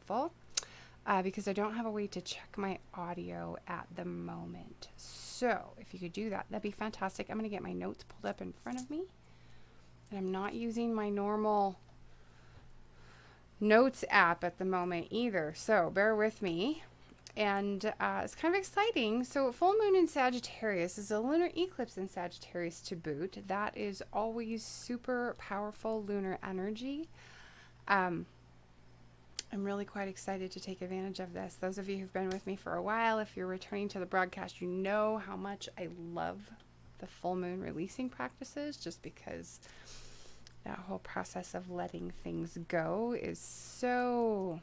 helpful because I don't have a way to check my audio at the moment. So if you could do that, that'd be fantastic. I'm going to get my notes pulled up in front of me. And I'm not using my normal notes app at the moment either. So bear with me. And it's kind of exciting. So full moon in Sagittarius is a lunar eclipse in Sagittarius to boot. That is always super powerful lunar energy. I'm really quite excited to take advantage of this. Those of you who've been with me for a while, if you're returning to the broadcast, you know how much I love the full moon releasing practices, just because that whole process of letting things go is so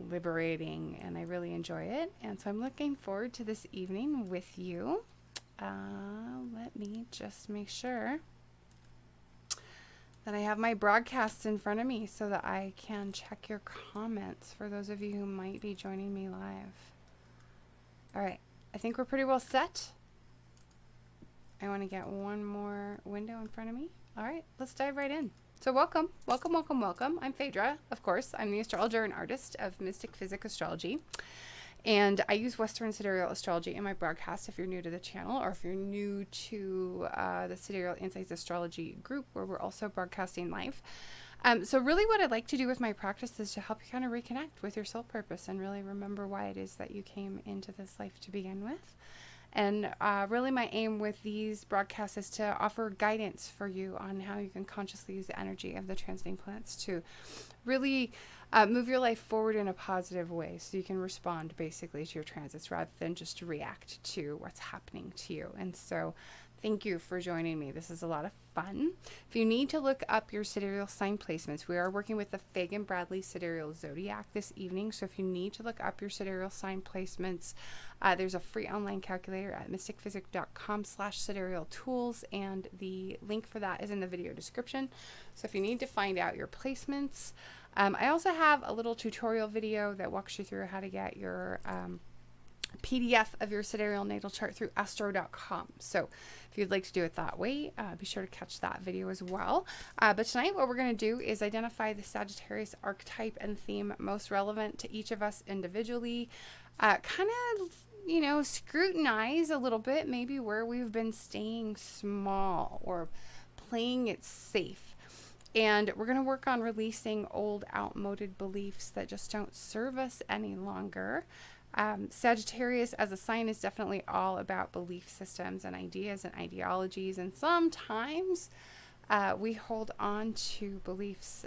liberating, and I really enjoy it. And so I'm looking forward to this evening with you. Let me just make sure that I have my broadcasts in front of me so that I can check your comments for those of you who might be joining me live. All right, I think we're pretty well set. I want to get one more window in front of me. All right, let's dive right in. So welcome. I'm Phaedra, of course. I'm the astrologer and artist of Mystick, Physick, Astrology. And I use Western sidereal astrology in my broadcast if you're new to the channel, or if you're new to the Sidereal Insights Astrology group, where we're also broadcasting live. So really what I'd like to do with my practice is to help you kind of reconnect with your soul purpose and really remember why it is that you came into this life to begin with. And really my aim with these broadcasts is to offer guidance for you on how you can consciously use the energy of the transiting planets to really move your life forward in a positive way, so you can respond basically to your transits rather than just react to what's happening to you. And so thank you for joining me. This is a lot of fun. If you need to look up your sidereal sign placements, we are working with the Fagan Bradley Sidereal Zodiac this evening. So if you need to look up your sidereal sign placements, there's a free online calculator at mystickphysick.com/sidereal tools, and the link for that is in the video description. So if you need to find out your placements, I also have a little tutorial video that walks you through how to get your PDF of your sidereal natal chart through astro.com. So if you'd like to do it that way, be sure to catch that video as well. But tonight what we're going to do is identify the Sagittarius archetype and theme most relevant to each of us individually. Kind of, you know, scrutinize a little bit maybe where we've been staying small or playing it safe. And we're going to work on releasing old, outmoded beliefs that just don't serve us any longer. Sagittarius as a sign is definitely all about belief systems and ideas and ideologies. And sometimes we hold on to beliefs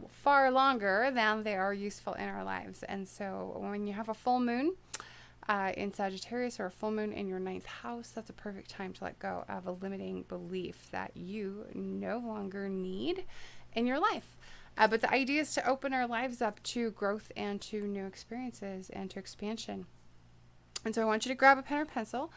far longer than they are useful in our lives. And so when you have a full moon in Sagittarius or a full moon in your 9th house, that's a perfect time to let go of a limiting belief that you no longer need in your life. But the idea is to open our lives up to growth and to new experiences and to expansion. And so I want you to grab a pen or pencil,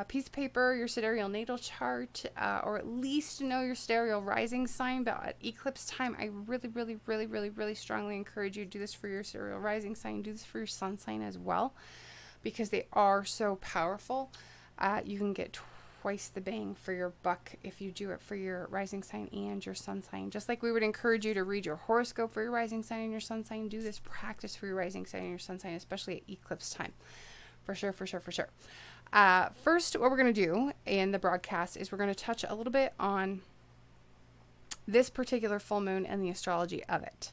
piece of paper, your sidereal natal chart, or at least know your sidereal rising sign. But at eclipse time, I really strongly encourage you to do this for your sidereal rising sign. Do this for your sun sign as well, because they are so powerful. You can get twice the bang for your buck if you do it for your rising sign and your sun sign. Just like we would encourage you to read your horoscope for your rising sign and your sun sign, do this practice for your rising sign and your sun sign, especially at eclipse time. For sure. First, what we're going to do in the broadcast is we're going to touch a little bit on this particular full moon and the astrology of it.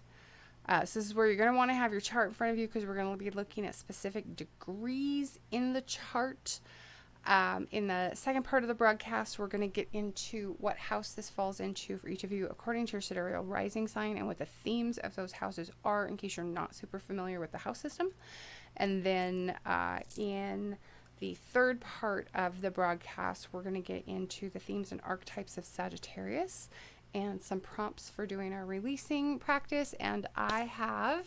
So this is where you're going to want to have your chart in front of you, because we're going to be looking at specific degrees in the chart. In the second part of the broadcast, we're going to get into what house this falls into for each of you according to your sidereal rising sign and what the themes of those houses are, in case you're not super familiar with the house system. And then in the third part of the broadcast, we're going to get into the themes and archetypes of Sagittarius and some prompts for doing our releasing practice. And I have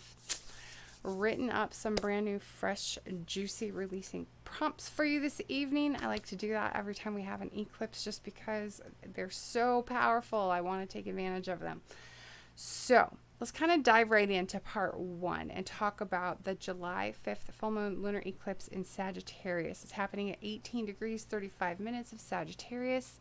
written up some brand new, fresh, juicy releasing prompts for you this evening. I like to do that every time we have an eclipse, just because they're so powerful. I want to take advantage of them. So let's kind of dive right into part 1 and talk about the July 5th full moon lunar eclipse in Sagittarius. It's happening at 18 degrees 35 minutes of Sagittarius.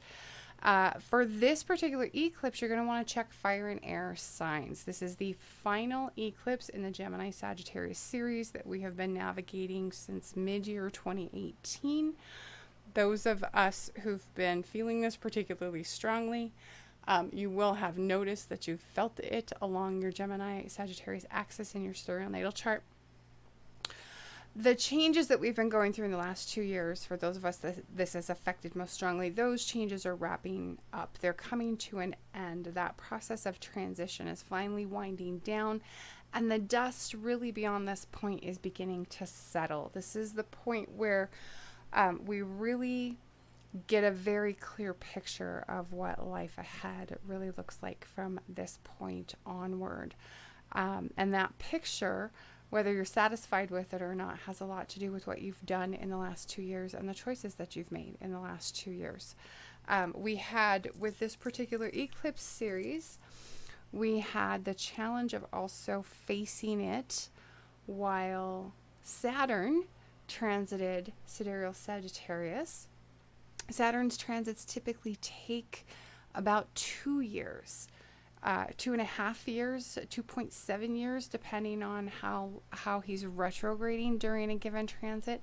For this particular eclipse, you're going to want to check fire and air signs. This is the final eclipse in the Gemini Sagittarius series that we have been navigating since mid-year 2018. Those of us who've been feeling this particularly strongly, you will have noticed that you've felt it along your Gemini Sagittarius axis in your sidereal natal chart. The changes that we've been going through in the last 2 years, for those of us that this has affected most strongly, those changes are wrapping up. They're coming to an end. That process of transition is finally winding down, and the dust really beyond this point is beginning to settle. This is the point where we really get a very clear picture of what life ahead really looks like from this point onward. And that picture, whether you're satisfied with it or not, has a lot to do with what you've done in the last 2 years and the choices that you've made in the last 2 years. We had, with this particular eclipse series, we had the challenge of also facing it while Saturn transited sidereal Sagittarius. Saturn's transits typically take about 2 years. 2.5 years, 2.7 years, depending on how he's retrograding during a given transit.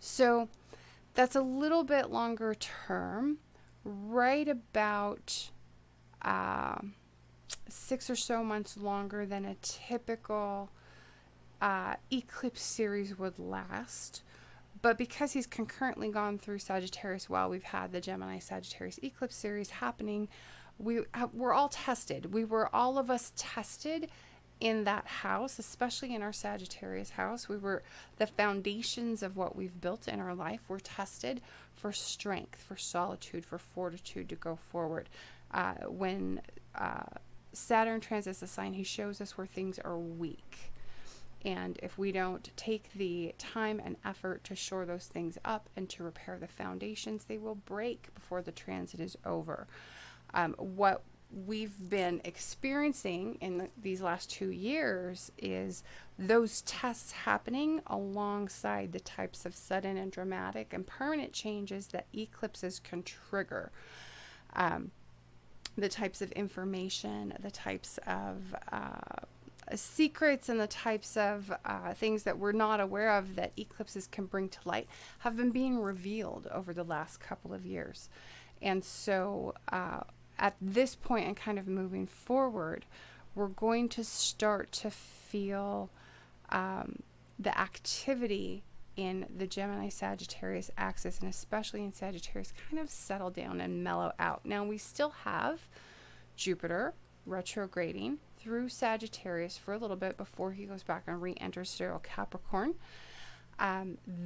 So that's a little bit longer term, right about 6 or so months longer than a typical eclipse series would last. But because he's concurrently gone through Sagittarius while we've had the Gemini Sagittarius eclipse series happening, we're all tested. We were, all of us, tested in that house, especially in our Sagittarius house. The foundations of what we've built in our life were tested for strength, for solitude, for fortitude to go forward. When Saturn transits a sign, he shows us where things are weak. And if we don't take the time and effort to shore those things up and to repair the foundations, they will break before the transit is over. What we've been experiencing in these last 2 years is those tests happening alongside the types of sudden and dramatic and permanent changes that eclipses can trigger. The types of information, the types of secrets, and the types of things that we're not aware of that eclipses can bring to light have been being revealed over the last couple of years. And so at this point and kind of moving forward, we're going to start to feel the activity in the Gemini Sagittarius axis, and especially in Sagittarius, kind of settle down and mellow out. Now, we still have Jupiter retrograding through Sagittarius for a little bit before he goes back and re-enters sidereal Capricorn.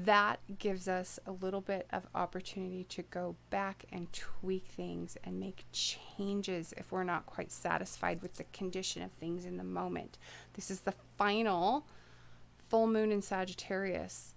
That gives us a little bit of opportunity to go back and tweak things and make changes if we're not quite satisfied with the condition of things in the moment. This is the final full moon in Sagittarius,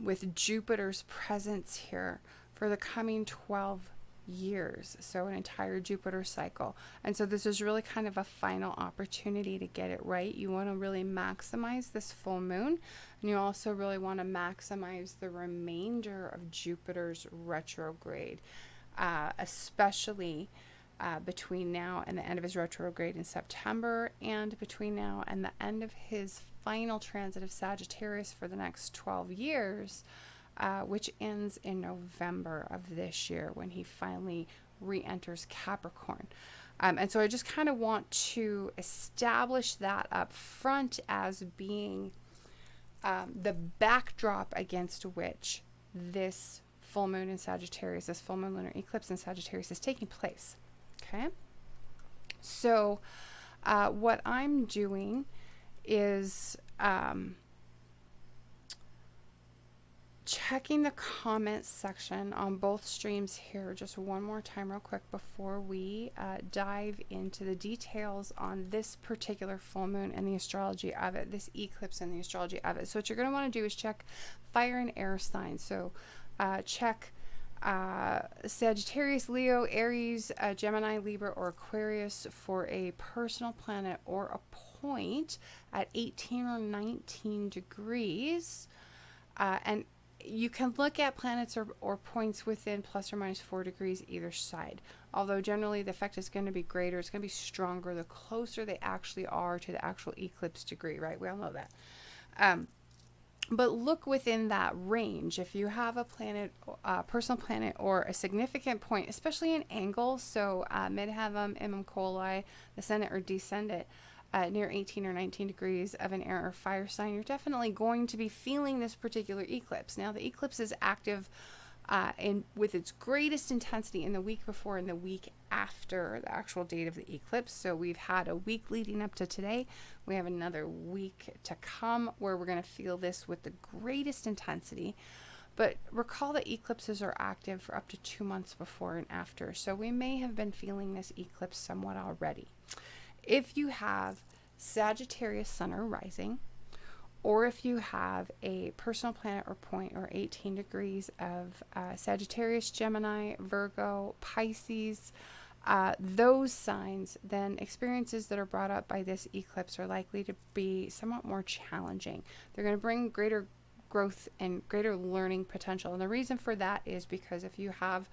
with Jupiter's presence here for the coming 12 years, so an entire Jupiter cycle. And so this is really kind of a final opportunity to get it right. You want to really maximize this full moon, and you also really want to maximize the remainder of Jupiter's retrograde, especially between now and the end of his retrograde in September, and between now and the end of his final transit of Sagittarius for the next 12 years, which ends in November of this year when he finally re-enters Capricorn. And so I just kind of want to establish that up front as being the backdrop against which this full moon in Sagittarius, this full moon lunar eclipse in Sagittarius, is taking place. Okay? So what I'm doing is checking the comments section on both streams here just one more time real quick before we dive into the details on this particular full moon and the astrology of it, this eclipse and the astrology of it. So what you're going to want to do is check fire and air signs. So check Sagittarius, Leo, Aries, Gemini, Libra, or Aquarius for a personal planet or a point at 18 or 19 degrees. And you can look at planets or points within plus or minus 4 degrees either side. Although generally the effect is going to be greater, it's going to be stronger the closer they actually are to the actual eclipse degree, right? We all know that. But look within that range. If you have a planet, personal planet, or a significant point, especially an angle, so midheaven, imum coli, ascendant or descendant, near 18 or 19 degrees of an air or fire sign, you're definitely going to be feeling this particular eclipse. Now, the eclipse is active with its greatest intensity in the week before and the week after the actual date of the eclipse. So we've had a week leading up to today. We have another week to come where we're going to feel this with the greatest intensity. But recall that eclipses are active for up to 2 months before and after. So we may have been feeling this eclipse somewhat already. If you have Sagittarius sun or rising, or if you have a personal planet or point or 18 degrees of Sagittarius, Gemini, Virgo, Pisces, those signs, then experiences that are brought up by this eclipse are likely to be somewhat more challenging. They're going to bring greater growth and greater learning potential. And the reason for that is because if you have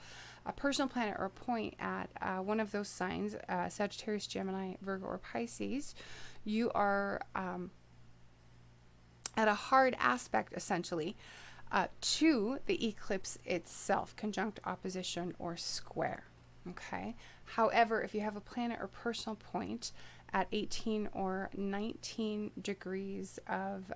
a personal planet or point at one of those signs, Sagittarius, Gemini, Virgo, or Pisces, you are at a hard aspect, essentially, to the eclipse itself, conjunct, opposition, or square. Okay. However, if you have a planet or personal point at 18 or 19 degrees of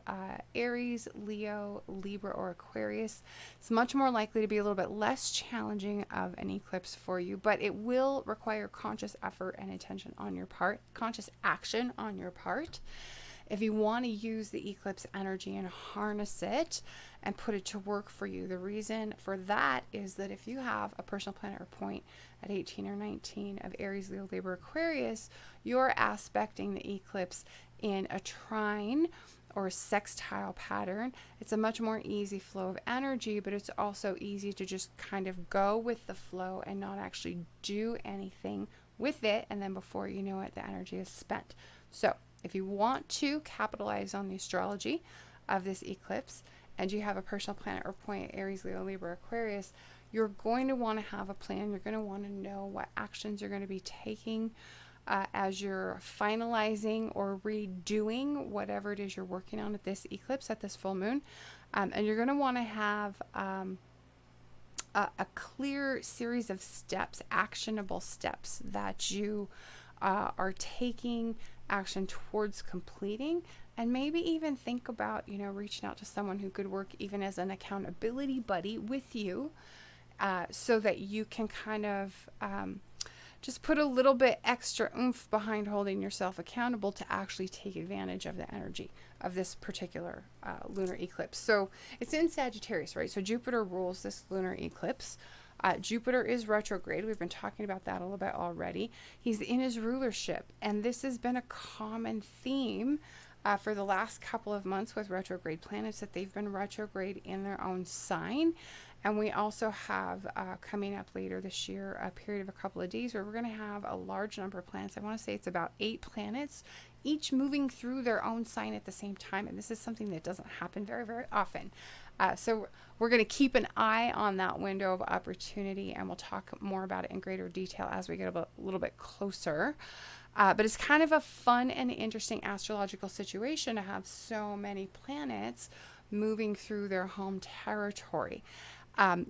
Aries, Leo, Libra, or Aquarius, it's much more likely to be a little bit less challenging of an eclipse for you, but it will require conscious effort and attention on your part, conscious action on your part. If you want to use the eclipse energy and harness it and put it to work for you, the reason for that is that if you have a personal planet or point at 18 or 19 of Aries, Leo, Libra, Aquarius, you're aspecting the eclipse in a trine or sextile pattern. It's a much more easy flow of energy, but it's also easy to just kind of go with the flow and not actually do anything with it. And then before you know it, the energy is spent. So if you want to capitalize on the astrology of this eclipse and you have a personal planet or point, Aries, Leo, Libra, Aquarius, you're going to want to have a plan. You're going to want to know what actions you're going to be taking as you're finalizing or redoing whatever it is you're working on at this eclipse, at this full moon. And you're going to want to have a clear series of steps, actionable steps that you are taking action towards completing, and maybe even think about, reaching out to someone who could work even as an accountability buddy with you, so that you can kind of just put a little bit extra oomph behind holding yourself accountable to actually take advantage of the energy of this particular lunar eclipse. So it's in Sagittarius, right? So Jupiter rules this lunar eclipse. Jupiter is retrograde. We've been talking about that a little bit already. He's in his rulership, and this has been a common theme for the last couple of months with retrograde planets, that they've been retrograde in their own sign. And we also have coming up later this year a period of a couple of days where we're going to have a large number of planets. I want to say it's about 8 planets, each moving through their own sign at the same time. And this is something that doesn't happen very, very often. So we're going to keep an eye on that window of opportunity, and we'll talk more about it in greater detail as we get a little bit closer. But it's kind of a fun and interesting astrological situation to have so many planets moving through their home territory.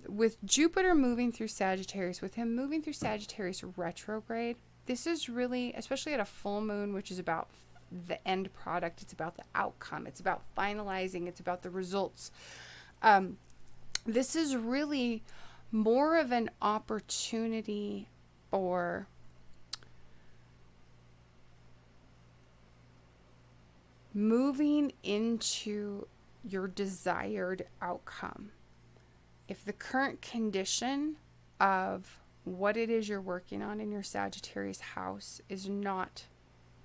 With Jupiter moving through Sagittarius, with him moving through Sagittarius retrograde, this is really, especially at a full moon, which is about the end product, it's about the outcome, it's about finalizing, it's about the results. This is really more of an opportunity for moving into your desired outcome. If the current condition of what it is you're working on in your Sagittarius house is not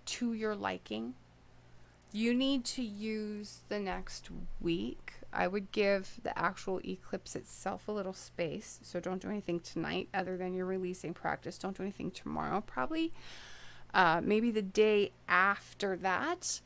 to your liking, you need to use the next week. I would give the actual eclipse itself a little space. So don't do anything tonight other than your releasing practice. Don't do anything tomorrow. Probably maybe the day after that.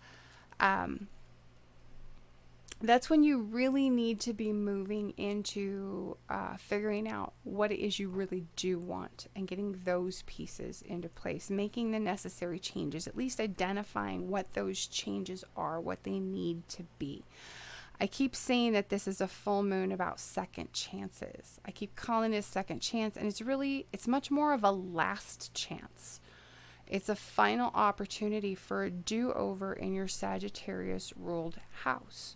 that's when you really need to be moving into figuring out what it is you really do want and getting those pieces into place, making the necessary changes, at least identifying what those changes are, what they need to be. I keep saying that this is a full moon about second chances. I keep calling it a second chance, and it's much more of a last chance. It's a final opportunity for a do-over in your Sagittarius ruled house.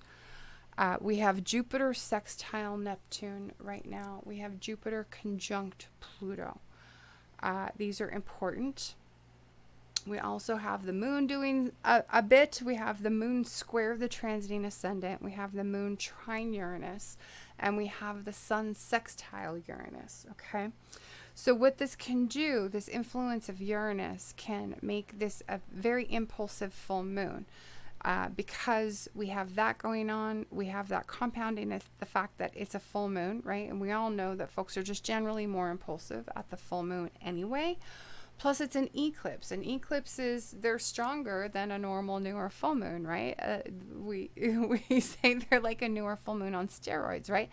We have Jupiter sextile Neptune right now. We have Jupiter conjunct Pluto. These are important. We also have the moon doing a bit. We have the moon square the transiting ascendant. We have the moon trine Uranus. And we have the sun sextile Uranus. Okay. So what this can do, this influence of Uranus can make this a very impulsive full moon. Because we have that going on, we have that compounding the fact that it's a full moon, right? And we all know that folks are just generally more impulsive at the full moon anyway. Plus, it's an eclipse. And eclipses, they're stronger than a normal newer full moon, right? We say they're like a newer full moon on steroids, right?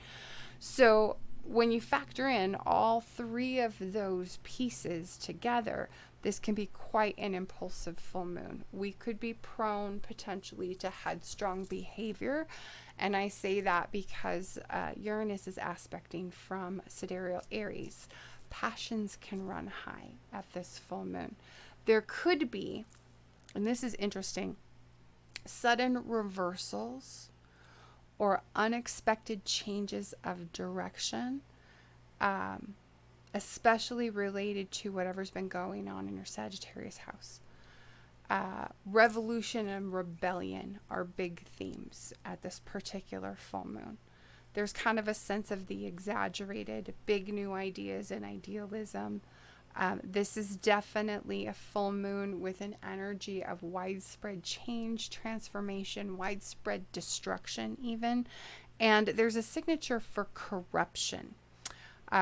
So when you factor in all three of those pieces together, this can be quite an impulsive full moon. We could be prone potentially to headstrong behavior. And I say that because Uranus is aspecting from sidereal Aries. Passions can run high at this full moon. There could be, and this is interesting, sudden reversals or unexpected changes of direction, especially related to whatever's been going on in your Sagittarius house. Revolution and rebellion are big themes at this particular full moon. There's kind of a sense of the exaggerated, big new ideas and idealism. This is definitely a full moon with an energy of widespread change, transformation, widespread destruction even. And there's a signature for corruption,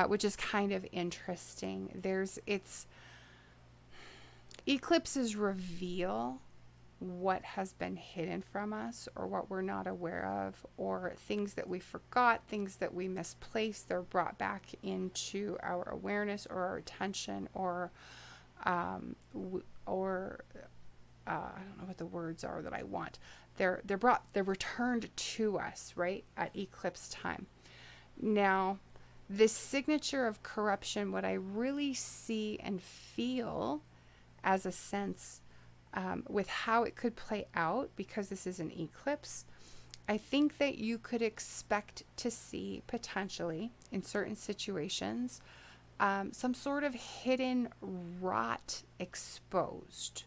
which is kind of interesting. Eclipses reveal what has been hidden from us or what we're not aware of, or things that we forgot, things that we misplaced. They're brought back into our awareness or our attention, or I don't know what the words are that I want. They're returned to us, right, at eclipse time. Now, this signature of corruption, what I really see and feel as a sense with how it could play out, because this is an eclipse, I think that you could expect to see potentially in certain situations some sort of hidden rot exposed.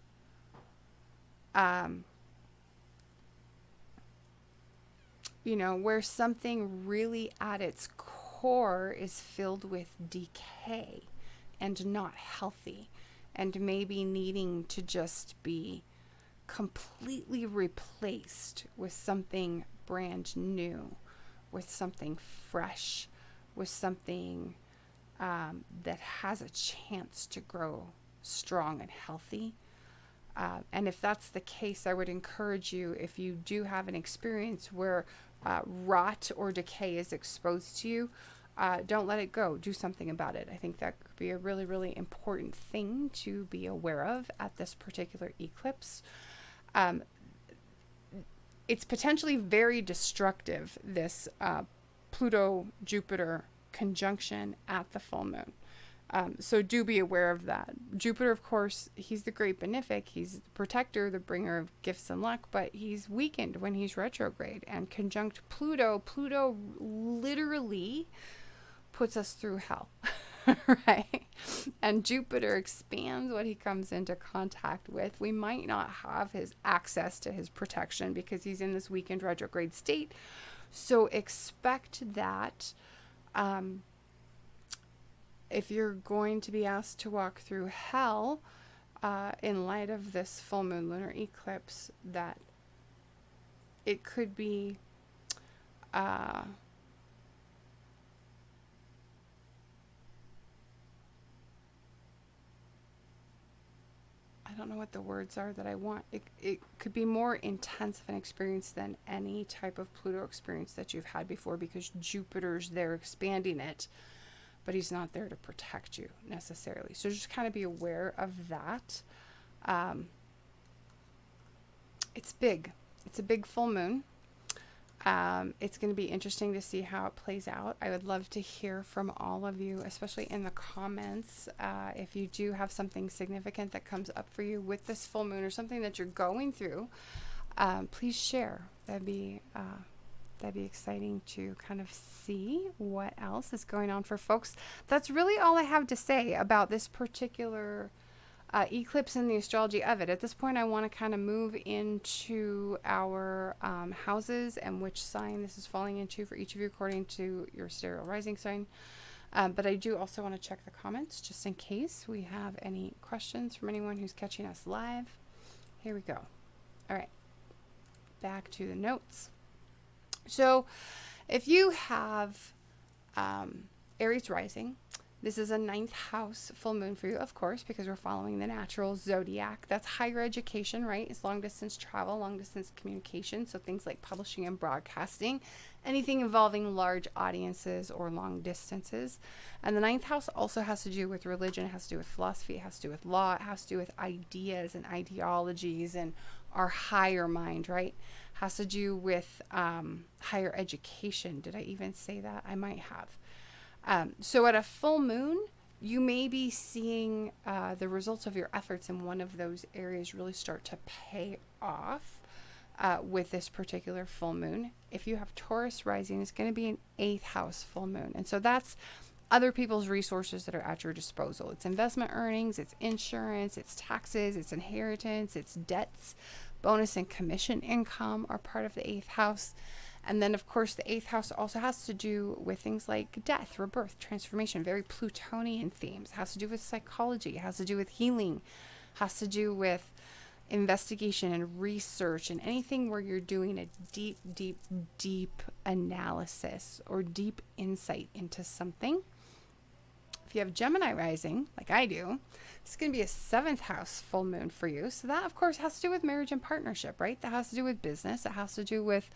Where something really at its core is filled with decay and not healthy, and maybe needing to just be completely replaced with something brand new, with something fresh, with something that has a chance to grow strong and healthy. And if that's the case, I would encourage you, if you do have an experience where rot or decay is exposed to you, don't let it go. Do something about it. I think that could be a really, really important thing to be aware of at this particular eclipse. It's potentially very destructive, this Pluto-Jupiter conjunction at the full moon. So do be aware of that. Jupiter, of course, he's the great benefic. He's the protector, the bringer of gifts and luck, but he's weakened when he's retrograde. And conjunct Pluto, Pluto literally puts us through hell, right? And Jupiter expands what he comes into contact with. We might not have his access to his protection because he's in this weakened retrograde state. So expect that if you're going to be asked to walk through hell in light of this full moon lunar eclipse, that it could be I don't know what the words are that I want. It could be more intense of an experience than any type of Pluto experience that you've had before, because Jupiter's there expanding it, but he's not there to protect you necessarily. So just kind of be aware of that. It's big. It's a big full moon. It's going to be interesting to see how it plays out. I would love to hear from all of you, especially in the comments. If you do have something significant that comes up for you with this full moon, or something that you're going through, please share. That'd be exciting to kind of see what else is going on for folks. That's really all I have to say about this particular eclipse and the astrology of it. At this point, I want to kind of move into our houses and which sign this is falling into for each of you according to your sidereal rising sign. But I do also want to check the comments just in case we have any questions from anyone who's catching us live. Here we go. All right, back to the notes. So if you have Aries rising, this is a 9th house full moon for you, of course, because we're following the natural zodiac. That's higher education, right? It's long distance travel, long distance communication. So things like publishing and broadcasting, anything involving large audiences or long distances. And the 9th house also has to do with religion. It has to do with philosophy. It has to do with law. It has to do with ideas and ideologies and our higher mind, right? Has to do with higher education. Did I even say that? I might have. So at a full moon, you may be seeing the results of your efforts in one of those areas really start to pay off with this particular full moon. If you have Taurus rising, it's going to be an 8th house full moon. And so that's other people's resources that are at your disposal. It's investment earnings, it's insurance, it's taxes, it's inheritance, it's debts, bonus and commission income are part of the 8th house. And then, of course, the 8th house also has to do with things like death, rebirth, transformation, very Plutonian themes. It has to do with psychology. It has to do with healing. It has to do with investigation and research and anything where you're doing a deep, deep, deep analysis or deep insight into something. If you have Gemini rising, like I do, it's going to be a 7th house full moon for you. So that, of course, has to do with marriage and partnership, right? That has to do with business. It has to do with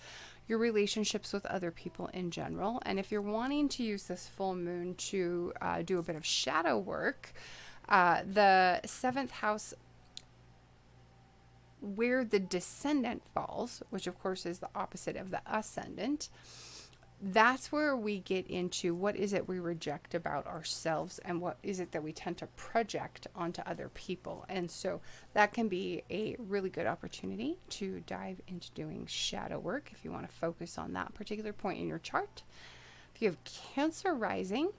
your relationships with other people in general. And if you're wanting to use this full moon to do a bit of shadow work, the 7th house, where the descendant falls, which of course is the opposite of the ascendant, that's where we get into what is it we reject about ourselves and what is it that we tend to project onto other people. And so that can be a really good opportunity to dive into doing shadow work if you want to focus on that particular point in your chart. If you have Cancer rising,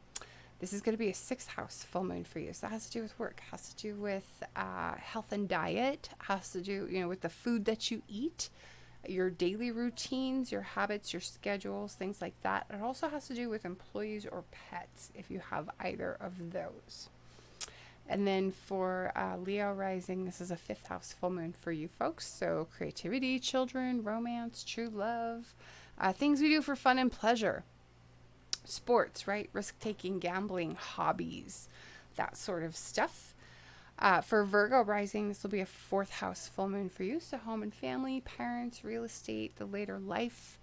this is going to be a 6th house full moon for you. So that has to do with work, has to do with health and diet, has to do, with the food that you eat, your daily routines, your habits, your schedules, things like that. It also has to do with employees or pets if you have either of those. And then for Leo rising, this is a 5th house full moon for you folks. So creativity, children, romance, true love, things we do for fun and pleasure. Sports, right? Risk-taking, gambling, hobbies, that sort of stuff. For Virgo rising, this will be a 4th house full moon for you. So home and family, parents, real estate, the later life,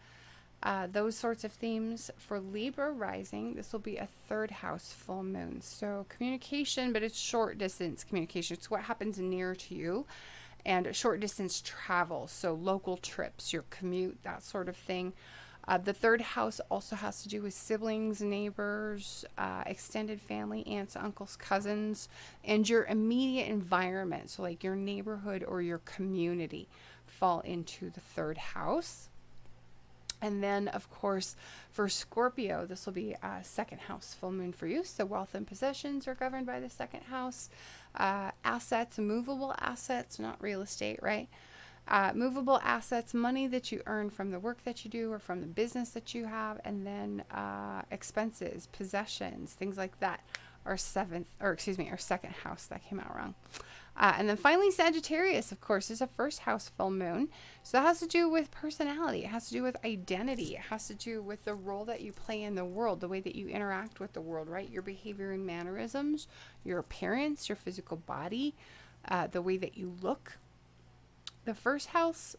those sorts of themes. For Libra rising, this will be a 3rd house full moon. So communication, but it's short distance communication. It's what happens near to you, and short distance travel. So local trips, your commute, that sort of thing. The 3rd house also has to do with siblings, neighbors, extended family, aunts, uncles, cousins, and your immediate environment. So like your neighborhood or your community fall into the 3rd house. And then, of course, for Scorpio, this will be a 2nd house full moon for you. So wealth and possessions are governed by the 2nd house. Assets, movable assets, not real estate, right? Movable assets, money that you earn from the work that you do or from the business that you have, and then expenses, possessions, things like that are 2nd house. That came out wrong. And then finally, Sagittarius, of course, is a 1st house full moon. So that has to do with personality. It has to do with identity. It has to do with the role that you play in the world, the way that you interact with the world, right? Your behavior and mannerisms, your appearance, your physical body, the way that you look. The first house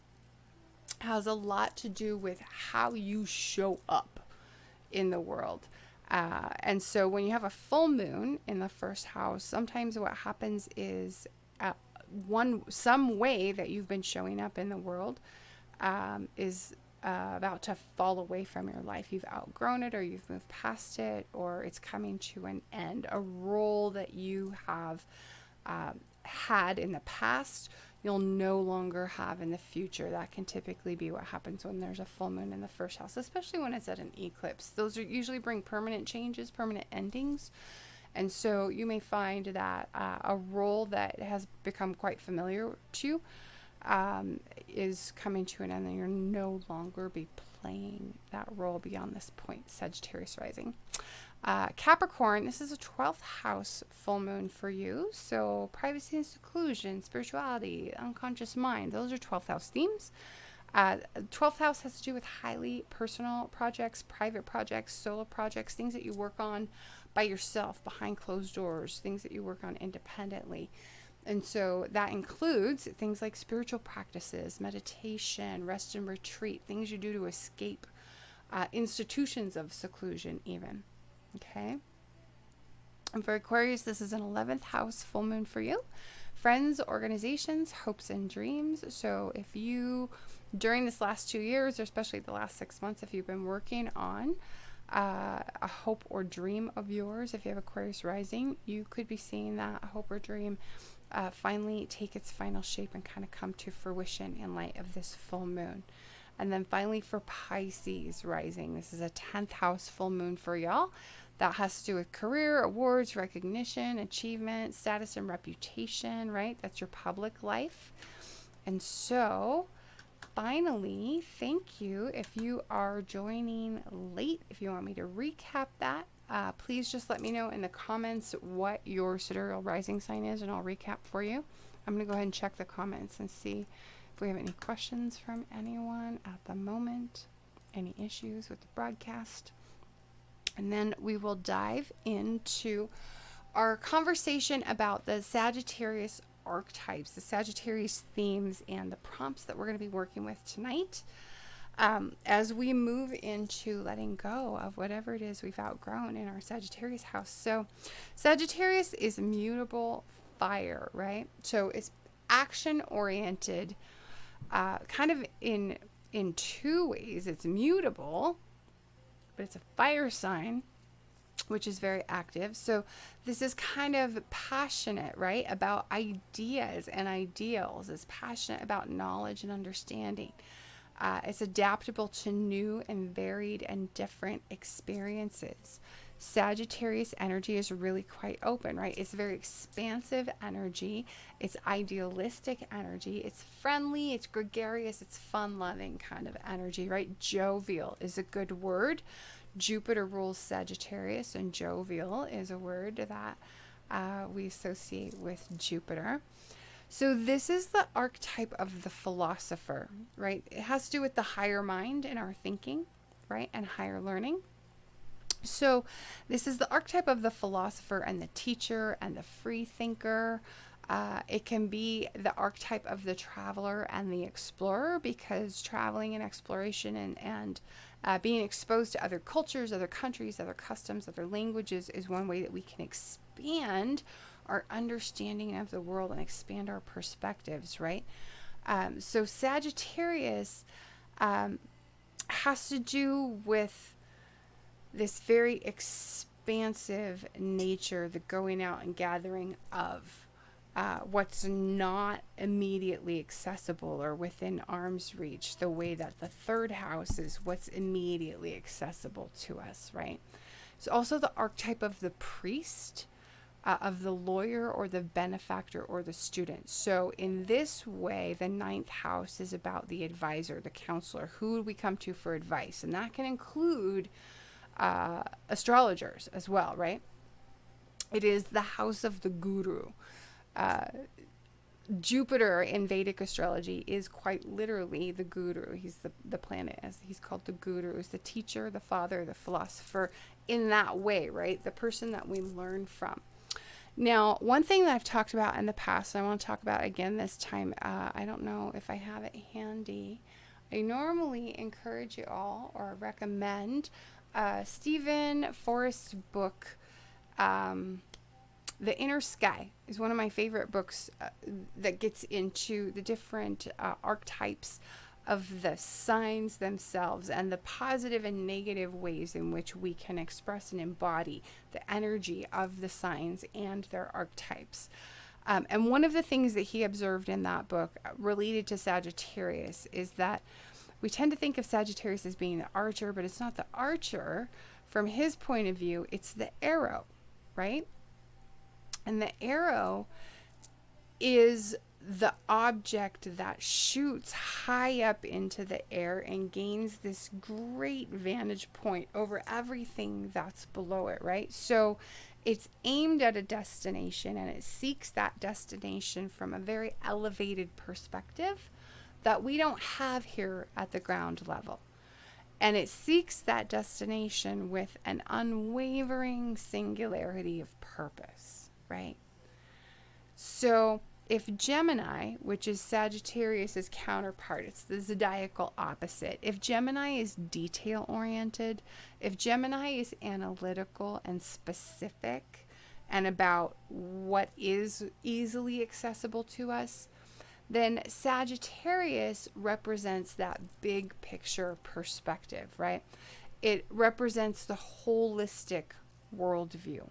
has a lot to do with how you show up in the world. And so when you have a full moon in the first house, sometimes what happens is some way that you've been showing up in the world is about to fall away from your life. You've outgrown it, or you've moved past it, or it's coming to an end. A role that you have had in the past, you'll no longer have in the future. That can typically be what happens when there's a full moon in the first house, especially when it's at an eclipse. Those are usually bring permanent changes, permanent endings. And so you may find that a role that has become quite familiar to you is coming to an end, and you'll no longer be playing that role beyond this point. Sagittarius rising. Capricorn, this is a 12th house full moon for you. So privacy and seclusion, spirituality, unconscious mind, those are 12th house themes. 12th house has to do with highly personal projects, private projects, solo projects, things that you work on by yourself, behind closed doors, things that you work on independently. And so that includes things like spiritual practices, meditation, rest and retreat, things you do to escape institutions of seclusion even. Okay. And for Aquarius, this is an 11th house full moon for you. Friends, organizations, hopes and dreams. So if you, during this last 2 years, or especially the last 6 months, if you've been working on a hope or dream of yours, if you have Aquarius rising, you could be seeing that hope or dream finally take its final shape and kind of come to fruition in light of this full moon. And then finally for Pisces rising, this is a 10th house full moon for y'all. That has to do with career, awards, recognition, achievement, status, and reputation, right? That's your public life. And so finally, thank you. If you are joining late, if you want me to recap that, please just let me know in the comments what your sidereal rising sign is, and I'll recap for you. I'm going to go ahead and check the comments and see if we have any questions from anyone at the moment, any issues with the broadcast. And then we will dive into our conversation about the Sagittarius archetypes, the Sagittarius themes, and the prompts that we're going to be working with tonight as we move into letting go of whatever it is we've outgrown in our Sagittarius house. So Sagittarius is mutable fire, right? So it's action oriented, kind of in two ways. It's mutable, but it's a fire sign, which is very active. So this is kind of passionate, right? About ideas and ideals. It's passionate about knowledge and understanding. It's adaptable to new and varied and different experiences. Sagittarius energy is really quite open, right? It's very expansive energy. It's idealistic energy. It's friendly. It's gregarious. It's fun-loving kind of energy, right? Jovial is a good word. Jupiter rules Sagittarius, and jovial is a word that we associate with Jupiter. So this is the archetype of the philosopher, right? It has to do with the higher mind and our thinking, right? And higher learning. So this is the archetype of the philosopher and the teacher and the free thinker. It can be the archetype of the traveler and the explorer, because traveling and exploration and being exposed to other cultures, other countries, other customs, other languages is one way that we can expand our understanding of the world and expand our perspectives, right? So Sagittarius has to do with this very expansive nature, the going out and gathering of what's not immediately accessible or within arm's reach, the way that the third house is what's immediately accessible to us, right? It's also the archetype of the priest, of the lawyer or the benefactor or the student. So in this way, the 9th house is about the advisor, the counselor. Who would we come to for advice? And that can include astrologers as well, right? It is the house of the guru. Jupiter in Vedic astrology is quite literally the guru. He's the planet, as he's called the guru, is the teacher, the father, the philosopher, in that way, right? The person that we learn from. Now, one thing that I've talked about in the past, and I want to talk about again this time, I don't know if I have it handy. I normally encourage you all or recommend Stephen Forrest's book, The Inner Sky is one of my favorite books that gets into the different archetypes of the signs themselves and the positive and negative ways in which we can express and embody the energy of the signs and their archetypes. And one of the things that he observed in that book related to Sagittarius is that we tend to think of Sagittarius as being the archer, but it's not the archer. From his point of view, it's the arrow, right? And the arrow is the object that shoots high up into the air and gains this great vantage point over everything that's below it, right? So it's aimed at a destination and it seeks that destination from a very elevated perspective that we don't have here at the ground level. And it seeks that destination with an unwavering singularity of purpose, right? So if Gemini, which is Sagittarius's counterpart, it's the zodiacal opposite. If Gemini is detail oriented, if Gemini is analytical and specific and about what is easily accessible to us, then Sagittarius represents that big picture perspective, right? It represents the holistic worldview.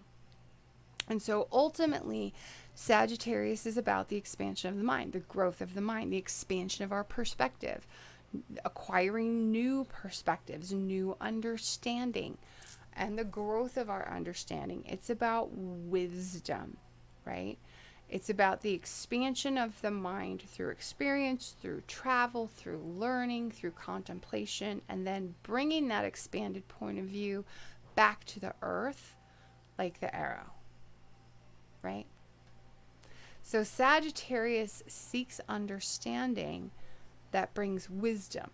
And so ultimately, Sagittarius is about the expansion of the mind, the growth of the mind, the expansion of our perspective, acquiring new perspectives, new understanding, and the growth of our understanding. It's about wisdom, right? It's about the expansion of the mind through experience, through travel, through learning, through contemplation, and then bringing that expanded point of view back to the earth like the arrow, right? So Sagittarius seeks understanding that brings wisdom.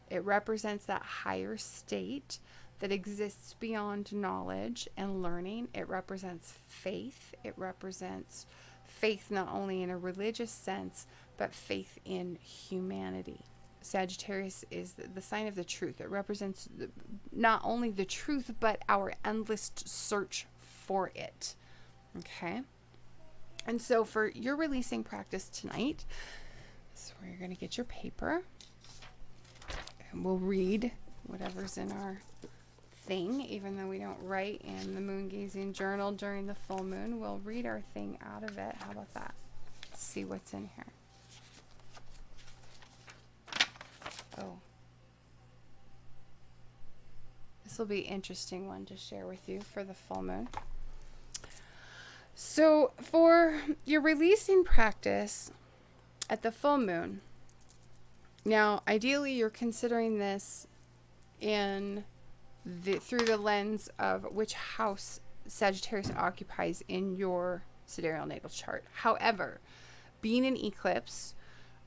It represents that higher state that exists beyond knowledge and learning. It represents faith. It represents faith not only in a religious sense, but faith in humanity. Sagittarius is the sign of the truth. It represents not only the truth, but our endless search for it. Okay? And so for your releasing practice tonight, this is where you're going to get your paper. And we'll read whatever's in our thing, even though we don't write in the moon gazing journal during the full moon. We'll read our thing out of it. How about that? Let's see what's in here. Oh. This will be an interesting one to share with you for the full moon. So for your releasing practice at the full moon, now ideally you're considering this through the lens of which house Sagittarius occupies in your sidereal natal chart. However, being an eclipse,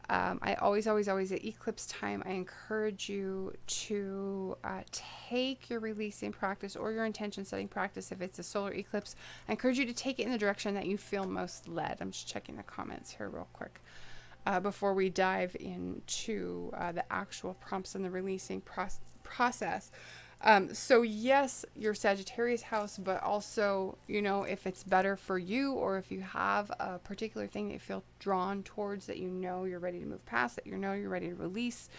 I always at eclipse time, I encourage you to take your releasing practice or your intention setting practice. If it's a solar eclipse, I encourage you to take it in the direction that you feel most led. I'm just checking the comments here real quick before we dive into the actual prompts in the releasing process. So yes, your Sagittarius house, but also, you know, if it's better for you or if you have a particular thing that you feel drawn towards that you know you're ready to move past, that you know you're ready to release,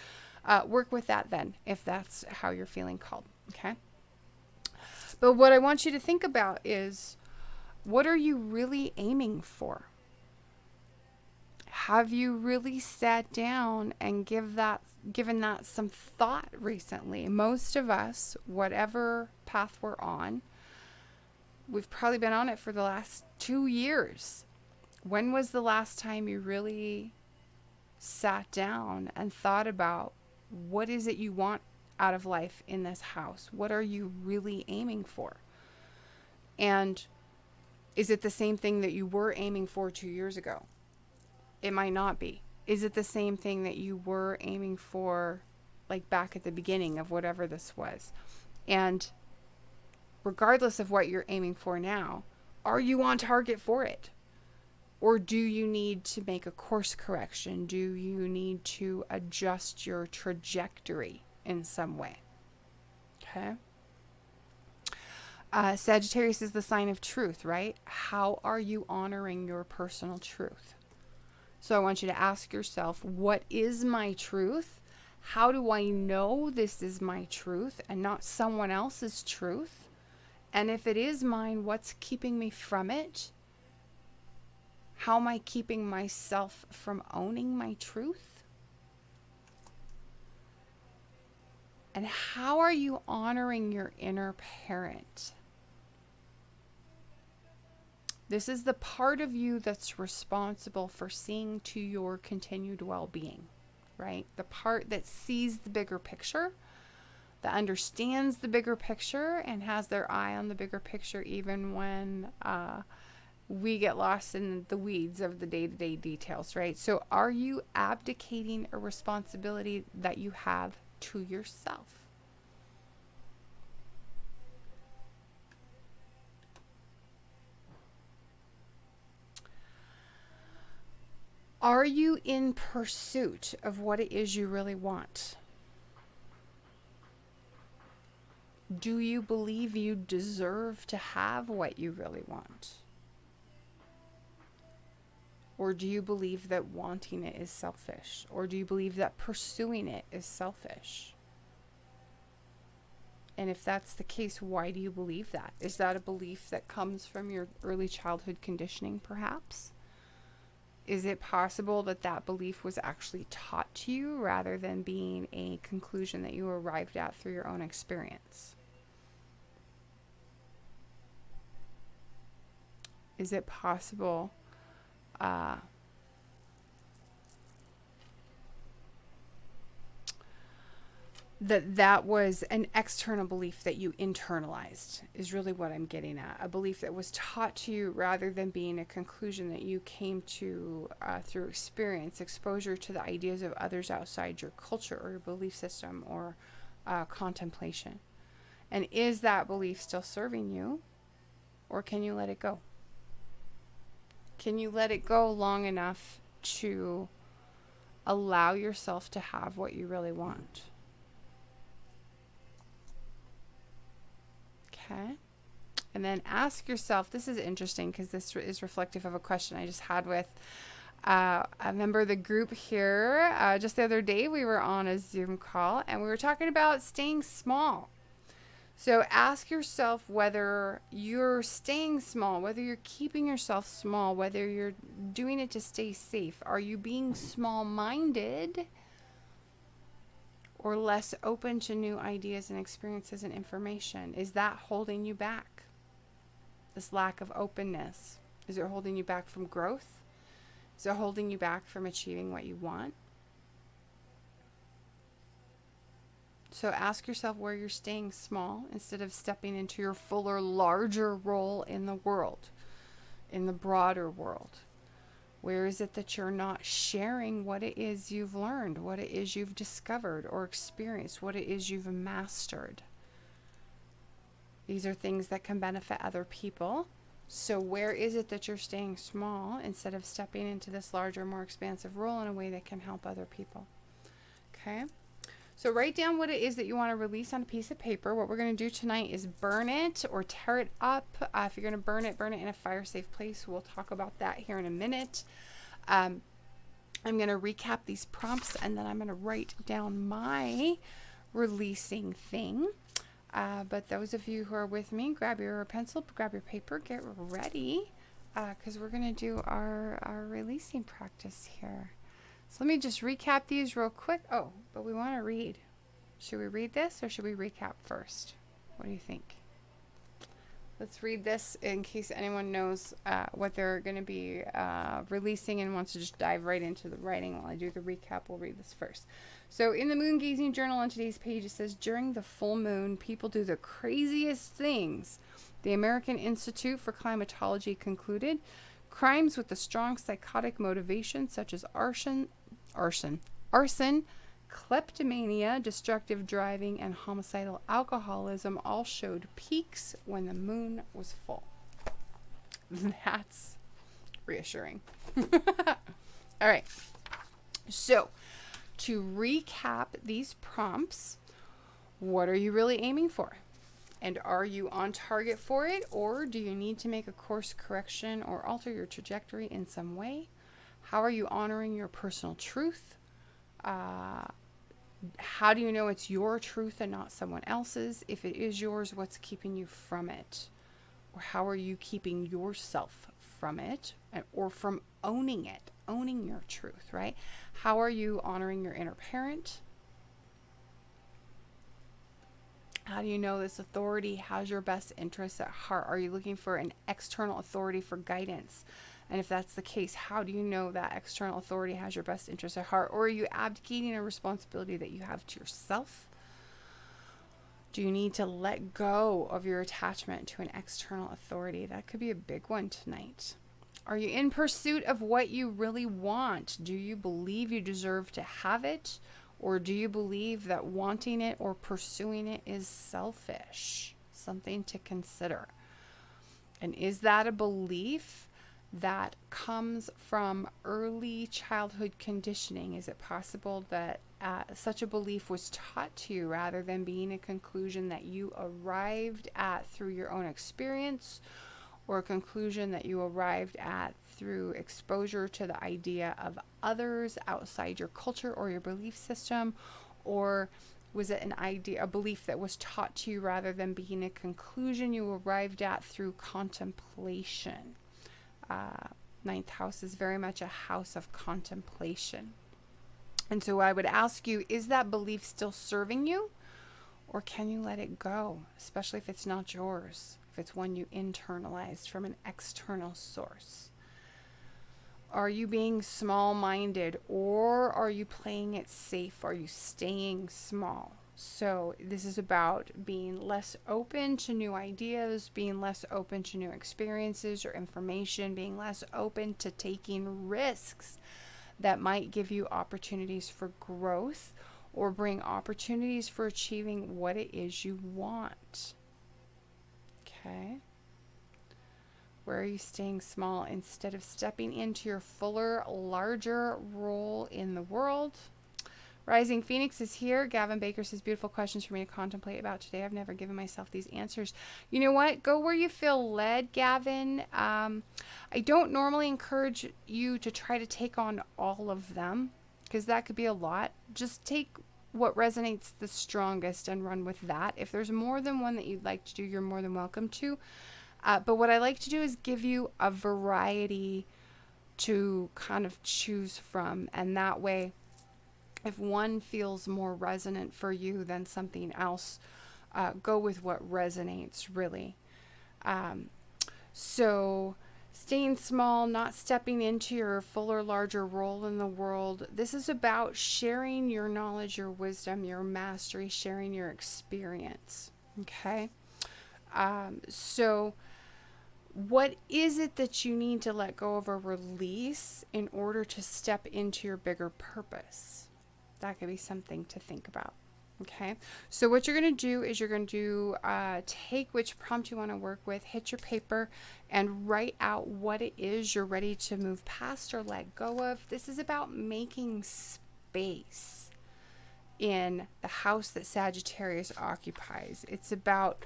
work with that then, if that's how you're feeling called, okay? But what I want you to think about is, what are you really aiming for? Have you really sat down and given that some thought recently? Most of us, whatever path we're on, we've probably been on it for the last 2 years. When was the last time you really sat down and thought about what is it you want out of life in this house? What are you really aiming for? And is it the same thing that you were aiming for 2 years ago? It might not be. Is it the same thing that you were aiming for, like back at the beginning of whatever this was? And regardless of what you're aiming for now, Are you on target for it? Or do you need to make a course correction? Do you need to adjust your trajectory in some way? Okay. Sagittarius is the sign of truth, right? How are you honoring your personal truth? So I want you to ask yourself, what is my truth? How do I know this is my truth and not someone else's truth? And if it is mine, what's keeping me from it? How am I keeping myself from owning my truth? And how are you honoring your inner parent? This is the part of you that's responsible for seeing to your continued well-being, right? The part that sees the bigger picture, that understands the bigger picture and has their eye on the bigger picture even when we get lost in the weeds of the day-to-day details, right? So are you abdicating a responsibility that you have to yourself? Are you in pursuit of what it is you really want? Do you believe you deserve to have what you really want? Or do you believe that wanting it is selfish? Or do you believe that pursuing it is selfish? And if that's the case, why do you believe that? Is that a belief that comes from your early childhood conditioning, perhaps? Is it possible that that belief was actually taught to you rather than being a conclusion that you arrived at through your own experience? Is it possible that was an external belief that you internalized, is really what I'm getting at. A belief that was taught to you rather than being a conclusion that you came to through experience, exposure to the ideas of others outside your culture or your belief system or contemplation. And is that belief still serving you, or can you let it go? Can you let it go long enough to allow yourself to have what you really want? Okay. And then ask yourself, this is interesting because this is reflective of a question I just had with a member of the group here. Just the other day, we were on a Zoom call and we were talking about staying small. So ask yourself whether you're staying small, whether you're keeping yourself small, whether you're doing it to stay safe. Are you being small-minded or less open to new ideas and experiences and information? Is that holding you back? This lack of openness, is it holding you back from growth? Is it holding you back from achieving what you want? So ask yourself where you're staying small instead of stepping into your fuller, larger role in the world, in the broader world. Where is it that you're not sharing what it is you've learned, what it is you've discovered or experienced, what it is you've mastered? These are things that can benefit other people. So where is it that you're staying small instead of stepping into this larger, more expansive role in a way that can help other people? Okay. So write down what it is that you want to release on a piece of paper. What we're going to do tonight is burn it or tear it up. If you're going to burn it in a fire-safe place. We'll talk about that here in a minute. I'm going to recap these prompts and then I'm going to write down my releasing thing. But those of you who are with me, grab your pencil, grab your paper, get ready, because we're going to do our releasing practice here. So let me just recap these real quick. Oh, but we want to read. Should we read this or should we recap first? What do you think? Let's read this in case anyone knows what they're going to be releasing and wants to just dive right into the writing. While I do the recap, we'll read this first. So in the Moon Gazing Journal on today's page, it says, during the full moon, people do the craziest things. The American Institute for Climatology concluded, crimes with a strong psychotic motivation, such as arson, kleptomania, destructive driving, and homicidal alcoholism all showed peaks when the moon was full. That's reassuring. All right. So to recap these prompts, what are you really aiming for? And are you on target for it, or do you need to make a course correction or alter your trajectory in some way? How are you honoring your personal truth? How do you know it's your truth and not someone else's? If it is yours, what's keeping you from it? Or how are you keeping yourself from it, or from owning it, owning your truth, right? How are you honoring your inner parent? How do you know this authority has your best interests at heart? Are you looking for an external authority for guidance? And if that's the case, how do you know that external authority has your best interests at heart? Or are you abdicating a responsibility that you have to yourself? Do you need to let go of your attachment to an external authority? That could be a big one tonight. Are you in pursuit of what you really want? Do you believe you deserve to have it? Or do you believe that wanting it or pursuing it is selfish? Something to consider. And is that a belief that comes from early childhood conditioning? Is it possible that such a belief was taught to you rather than being a conclusion that you arrived at through your own experience, or a conclusion that you arrived at through exposure to the idea of others outside your culture or your belief system? Or was it a belief that was taught to you rather than being a conclusion you arrived at through contemplation? Ninth house is very much a house of contemplation. And so I would ask you, is that belief still serving you? Or can you let it go, especially if it's not yours, if it's one you internalized from an external source? Are you being small-minded, or are you playing it safe? Are you staying small? So this is about being less open to new ideas, being less open to new experiences or information, being less open to taking risks that might give you opportunities for growth or bring opportunities for achieving what it is you want. Okay. Where are you staying small instead of stepping into your fuller, larger role in the world? Rising Phoenix is here. Gavin Baker says, beautiful questions for me to contemplate about today. I've never given myself these answers. You know what? Go where you feel led, Gavin. I don't normally encourage you to try to take on all of them, because that could be a lot. Just take what resonates the strongest and run with that. If there's more than one that you'd like to do, you're more than welcome to. But what I like to do is give you a variety to kind of choose from. And that way, if one feels more resonant for you than something else, go with what resonates really. So staying small, not stepping into your fuller, larger role in the world. This is about sharing your knowledge, your wisdom, your mastery, sharing your experience. Okay. So what is it that you need to let go of or release in order to step into your bigger purpose? That could be something to think about. Okay. So what you're going to do is you're going to take which prompt you want to work with, hit your paper, and write out what it is you're ready to move past or let go of. This is about making space in the house that Sagittarius occupies. It's about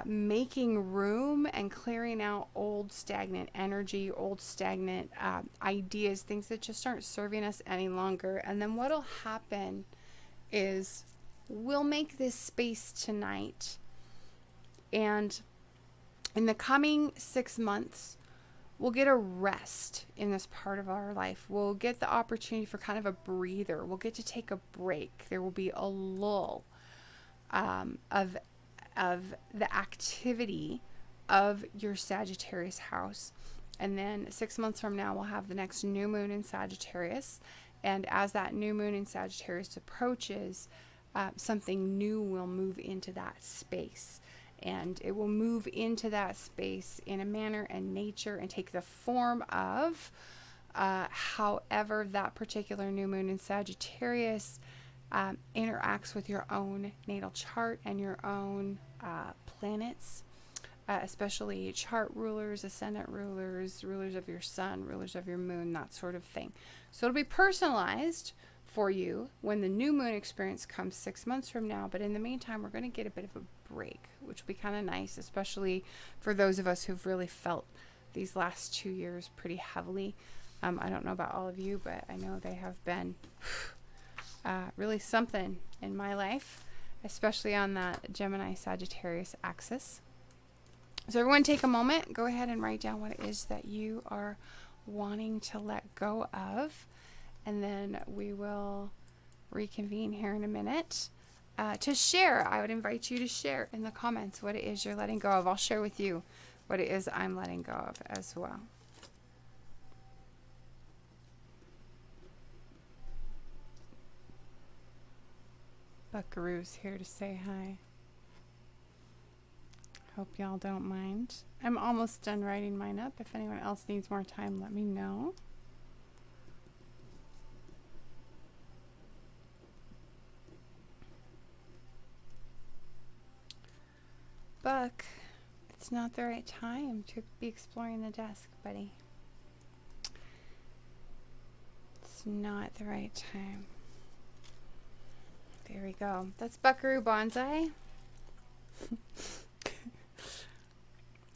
making room and clearing out old stagnant energy, old stagnant ideas, things that just aren't serving us any longer. And then what'll happen is we'll make this space tonight, and in the coming 6 months we'll get a rest in this part of our life. We'll get the opportunity for kind of a breather. We'll get to take a break. There will be a lull of the activity of your Sagittarius house. And then 6 months from now, we'll have the next new moon in Sagittarius. And as that new moon in Sagittarius approaches, something new will move into that space. And it will move into that space in a manner and nature and take the form of however that particular new moon in Sagittarius interacts with your own natal chart and your own planets. especially chart rulers, ascendant rulers, rulers of your sun, rulers of your moon, that sort of thing. So it'll be personalized for you when the new moon experience comes 6 months from now. But in the meantime, we're going to get a bit of a break, which will be kind of nice, especially for those of us who've really felt these last 2 years pretty heavily. I don't know about all of you, but I know they have been really something in my life, especially on that Gemini Sagittarius axis. So everyone take a moment, go ahead and write down what it is that you are wanting to let go of, and then we will reconvene here in a minute to share. I would invite you to share in the comments what it is you're letting go of. I'll share with you what it is I'm letting go of as well. Buckaroo's here to say hi. Hope y'all don't mind. I'm almost done writing mine up. If anyone else needs more time, let me know. Buck, it's not the right time to be exploring the desk, buddy. It's not the right time. There we go. That's Buckaroo Bonsai.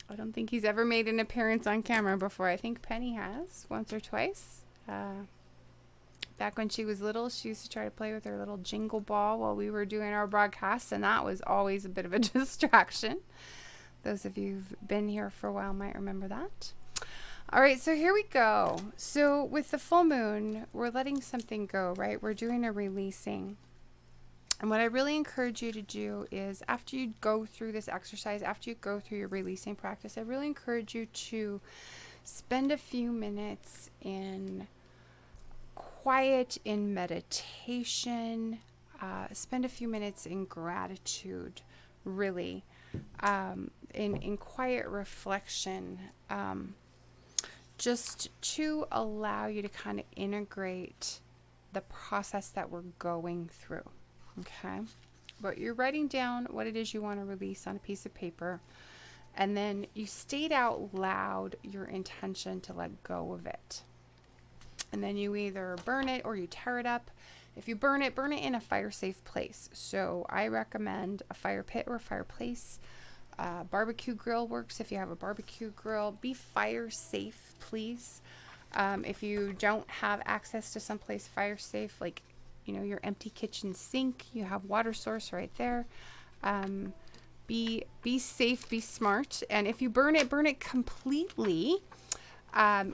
I don't think he's ever made an appearance on camera before. I think Penny has once or twice. Back when she was little, she used to try to play with her little jingle ball while we were doing our broadcasts, and that was always a bit of a distraction. Those of you who've been here for a while might remember that. All right, so here we go. So with the full moon, we're letting something go, right? We're doing a releasing. And what I really encourage you to do is, after you go through this exercise, after you go through your releasing practice, I really encourage you to spend a few minutes in quiet, in meditation, spend a few minutes in gratitude, really, in quiet reflection, just to allow you to kind of integrate the process that we're going through. Okay, but you're writing down what it is you want to release on a piece of paper, and then you state out loud your intention to let go of it. And then you either burn it or you tear it up. If you burn it in a fire safe place. So I recommend a fire pit or a fireplace. Barbecue grill works if you have a barbecue grill. Be fire safe, please. If you don't have access to someplace fire safe, like, you know, your empty kitchen sink, you have water source right there. Be safe, be smart. And if you burn it completely.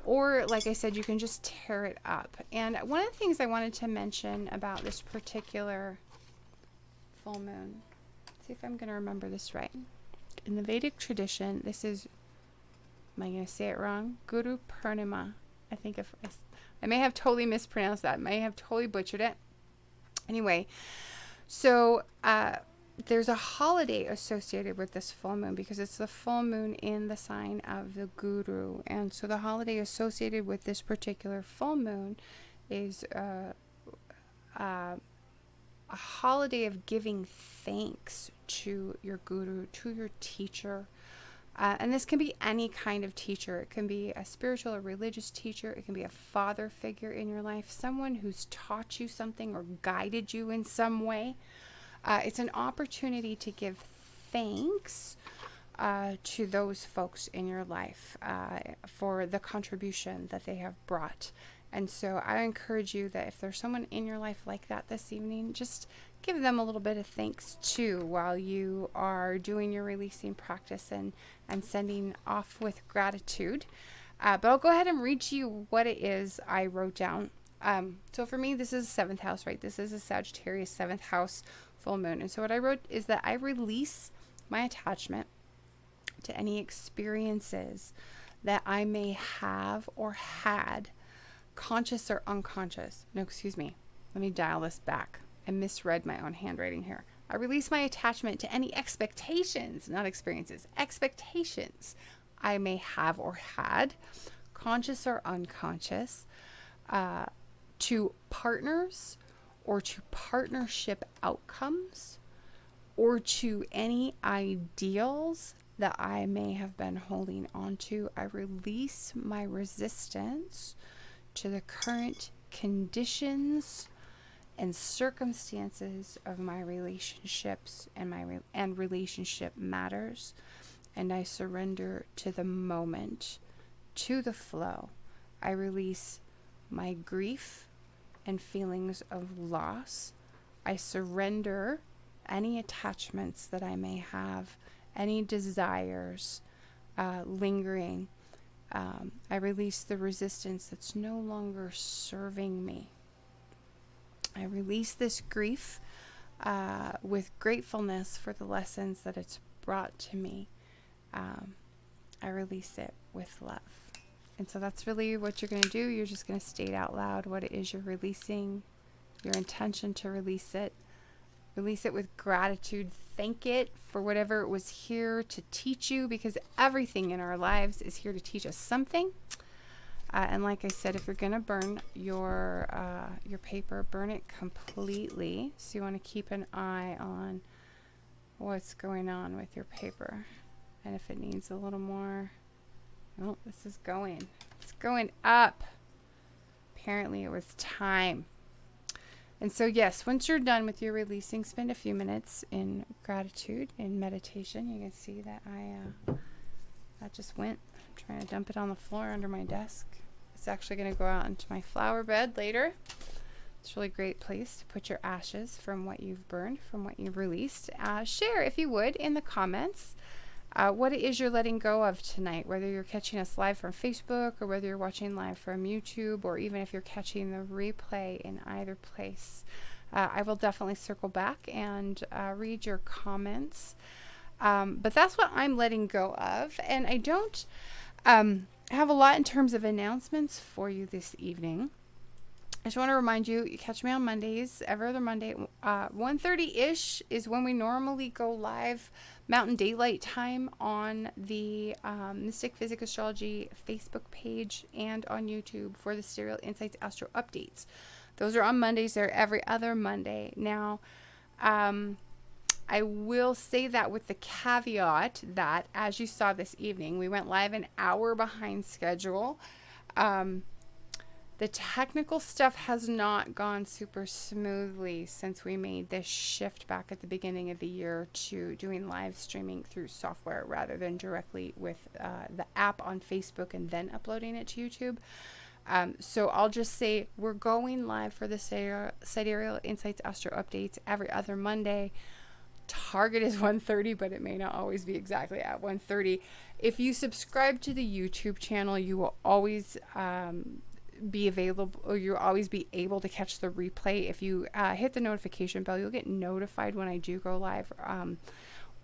Or like I said, you can just tear it up. And one of the things I wanted to mention about this particular full moon, let's see if I'm going to remember this right. In the Vedic tradition, this is, am I going to say it wrong? Guru Purnima. I think if I may have totally mispronounced that. I may have totally butchered it. Anyway, so there's a holiday associated with this full moon because it's the full moon in the sign of the Guru. And so the holiday associated with this particular full moon is a holiday of giving thanks to your Guru, to your teacher. And this can be any kind of teacher. It can be a spiritual or religious teacher. It can be a father figure in your life, someone who's taught you something or guided you in some way. It's an opportunity to give thanks to those folks in your life for the contribution that they have brought. And so I encourage you that if there's someone in your life like that this evening, just give them a little bit of thanks too while you are doing your releasing practice and sending off with gratitude. But I'll go ahead and read to you what it is I wrote down. So for me, this is a 7th house, right? This is a Sagittarius 7th house full moon. And so what I wrote is that I release my attachment to any experiences that I may have or had, conscious or unconscious. No, excuse me. Let me dial this back. I misread my own handwriting here. I release my attachment to any expectations, not experiences, expectations I may have or had, conscious or unconscious, to partners or to partnership outcomes or to any ideals that I may have been holding on to. I release my resistance to the current conditions and circumstances of my relationships and relationship matters, and I surrender to the moment, to the flow. I release my grief and feelings of loss. I surrender any attachments that I may have, any desires lingering. I release the resistance that's no longer serving me. I release this grief with gratefulness for the lessons that it's brought to me. I release it with love. And so that's really what you're going to do. You're just going to state out loud what it is you're releasing, your intention to release it. Release it with gratitude. Thank it for whatever it was here to teach you, because everything in our lives is here to teach us something. And like I said, if you're going to burn your paper, burn it completely. So you want to keep an eye on what's going on with your paper. And if it needs a little more, oh, this is going. It's going up. Apparently it was time. And so, yes, once you're done with your releasing, spend a few minutes in gratitude, in meditation. You can see that that just went. I'm trying to dump it on the floor under my desk. It's actually going to go out into my flower bed later. It's a really great place to put your ashes from what you've burned, from what you've released. Share, if you would, in the comments what it is you're letting go of tonight, whether you're catching us live from Facebook or whether you're watching live from YouTube, or even if you're catching the replay in either place. I will definitely circle back and read your comments. But that's what I'm letting go of. And I don't have a lot in terms of announcements for you this evening. I just want to remind you, you catch me on Mondays, every other Monday. 1:30-ish is when we normally go live, Mountain Daylight Time, on the Mystick Physick Astrology Facebook page and on YouTube for the Sidereal Insights Astro Updates. Those are on Mondays. They're every other Monday. Now, I will say that with the caveat that, as you saw this evening, we went live an hour behind schedule. The technical stuff has not gone super smoothly since we made this shift back at the beginning of the year to doing live streaming through software rather than directly with the app on Facebook and then uploading it to YouTube. So I'll just say we're going live for the Sidereal Insights Astro Updates every other Monday. Target is 1:30, but it may not always be exactly at 1:30. If you subscribe to the YouTube channel, you will always be available, or you'll always be able to catch the replay. If you hit the notification bell, you'll get notified when I do go live.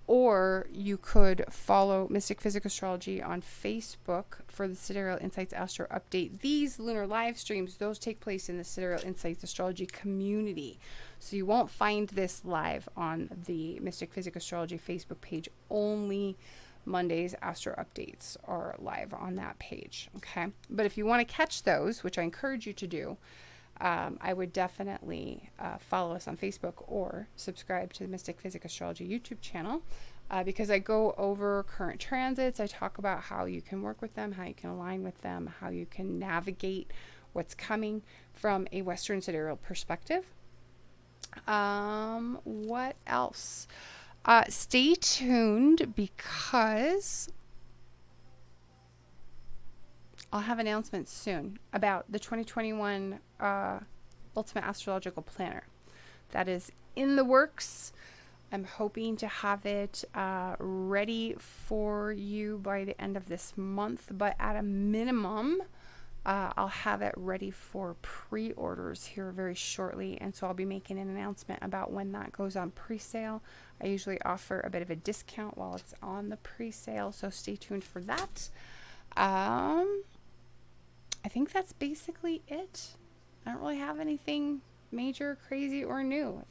Or you could follow Mystick Physick Astrology on Facebook for the Sidereal Insights Astro Update. These lunar live streams, those take place in the Sidereal Insights Astrology community. So you won't find this live on the Mystick Physick Astrology Facebook page. Only Mondays Astro Updates are live on that page. Okay. But if you want to catch those, which I encourage you to do, I would definitely follow us on Facebook or subscribe to the Mystick Physick Astrology YouTube channel, because I go over current transits. I talk about how you can work with them, how you can align with them, how you can navigate what's coming from a Western sidereal perspective. What else? Stay tuned, because I'll have announcements soon about the 2021 Ultimate Astrological Planner. That is in the works. I'm hoping to have it ready for you by the end of this month, but at a minimum, I'll have it ready for pre-orders here very shortly, and so I'll be making an announcement about when that goes on pre-sale. I usually offer a bit of a discount while it's on the pre-sale, so stay tuned for that. I think that's basically it. I don't really have anything major, crazy, or new.